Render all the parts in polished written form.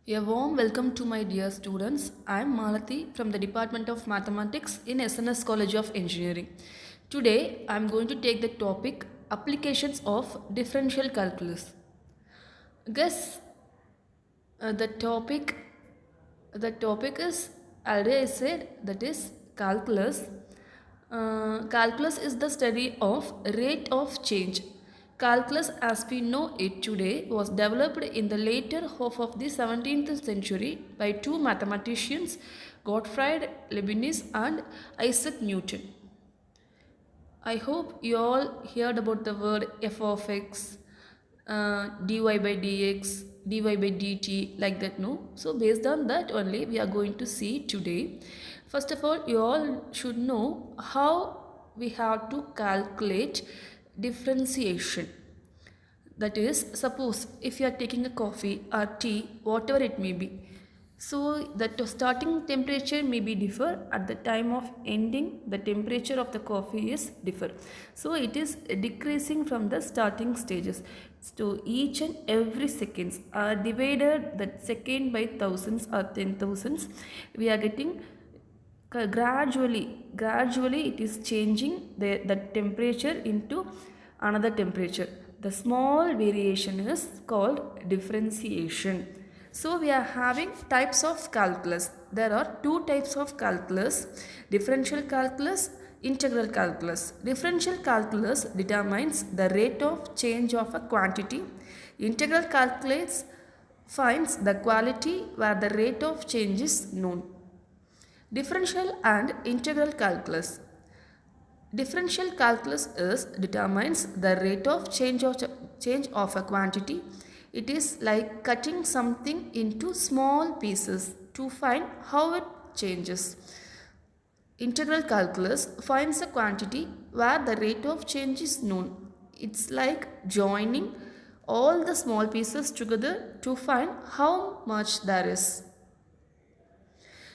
A warm welcome to my dear students. I am Malathy from the Department of Mathematics in SNS College of Engineering. Today I am going to take the topic Applications of Differential Calculus. Guess the topic is already I said, that is calculus. Calculus is the study of rate of change. Calculus as we know it today was developed in the later half of the 17th century by two mathematicians, Gottfried Leibniz and Isaac Newton. I hope you all heard about the word f of x, dy by dx, dy by dt, like that, no? So based on that only we are going to see today. First of all, you all should know how we have to calculate differentiation. That is, suppose if you are taking a coffee or tea, whatever it may be, so the starting temperature may be differ, at the time of ending the temperature of the coffee is differ. So it is decreasing from the starting stages. So each and every seconds are divided, that second by thousands or 10,000s, we are getting gradually it is changing the temperature into another temperature. The small variation is called differentiation. So we are having types of calculus. There are two types of calculus: differential calculus, integral calculus. Differential calculus determines the rate of change of a quantity. Integral calculus finds the quality where the rate of change is known. Differential and integral calculus. Differential calculus determines the rate of change of a quantity. It is like cutting something into small pieces to find how it changes. Integral calculus finds a quantity where the rate of change is known. It's like joining all the small pieces together to find how much there is.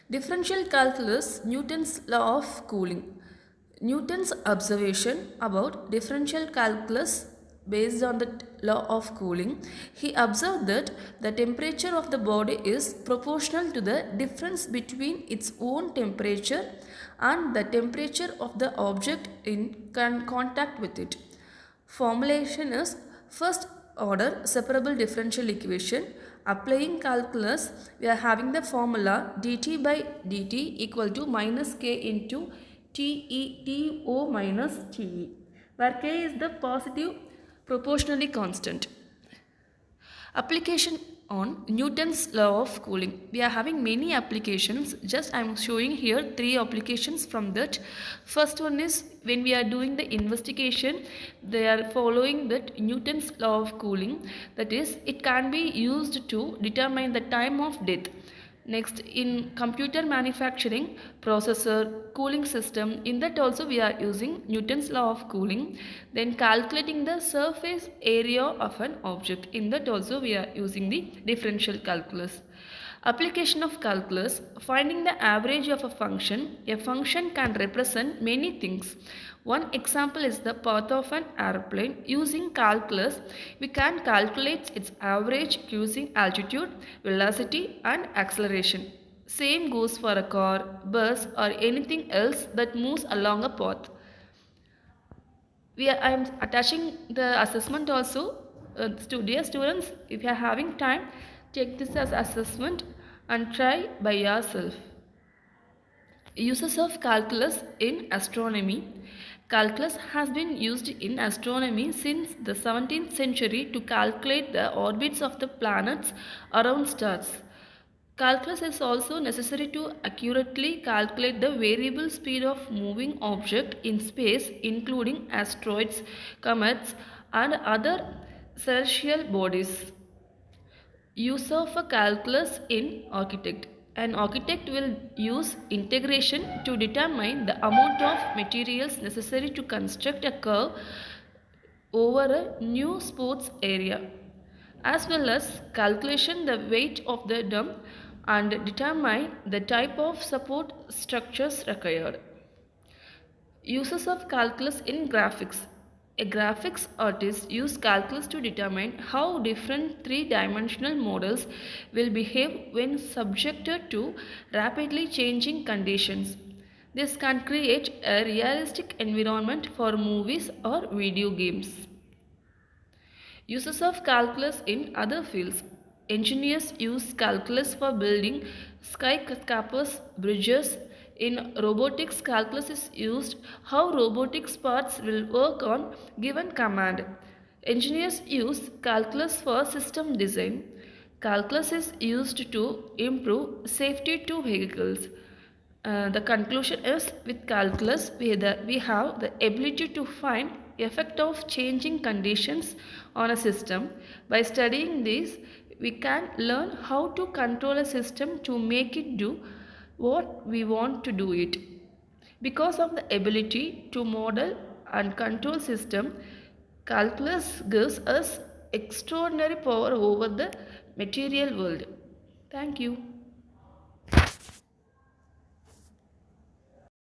Differential calculus, Newton's law of cooling. Newton's observation about differential calculus based on the law of cooling, he observed that the temperature of the body is proportional to the difference between its own temperature and the temperature of the object in contact with it. Formulation is first order separable differential equation. Applying calculus, we are having the formula dt by dt equal to minus k into TO minus TE, where K is the positive proportionally constant. Application on Newton's law of cooling. We are having many applications. Just I am showing here three applications from that. First one is when we are doing the investigation, they are following that Newton's law of cooling. That is, it can be used to determine the time of death. Next, in computer manufacturing, processor, cooling system, in that also we are using Newton's law of cooling. Then calculating the surface area of an object, in that also we are using the differential calculus. Application of calculus, finding the average of a function. A function can represent many things. One example is the path of an airplane. Using calculus, we can calculate its average using altitude, velocity and acceleration. Same goes for a car, bus or anything else that moves along a path. I am attaching the assessment also. Dear students, if you are having time, take this as assessment and try by yourself. Uses of calculus in astronomy. Calculus has been used in astronomy since the 17th century to calculate the orbits of the planets around stars. Calculus is also necessary to accurately calculate the variable speed of moving object in space, including asteroids, comets and other celestial bodies. Use of a calculus in architect. An architect will use integration to determine the amount of materials necessary to construct a curve over a new sports area, as well as calculation the weight of the dome and determine the type of support structures required. Uses of calculus in graphics. A graphics artist uses calculus to determine how different three-dimensional models will behave when subjected to rapidly changing conditions. This can create a realistic environment for movies or video games. Uses of calculus in other fields. Engineers use calculus for building skyscrapers, bridges. In robotics, calculus is used how robotics parts will work on given command. Engineers use calculus for system design. Calculus is used to improve safety to vehicles. The conclusion is with calculus we have the ability to find effect of changing conditions on a system. By studying this we can learn how to control a system to make it do what we want to do it. Because of the ability to model and control system, calculus gives us extraordinary power over the material world. Thank you.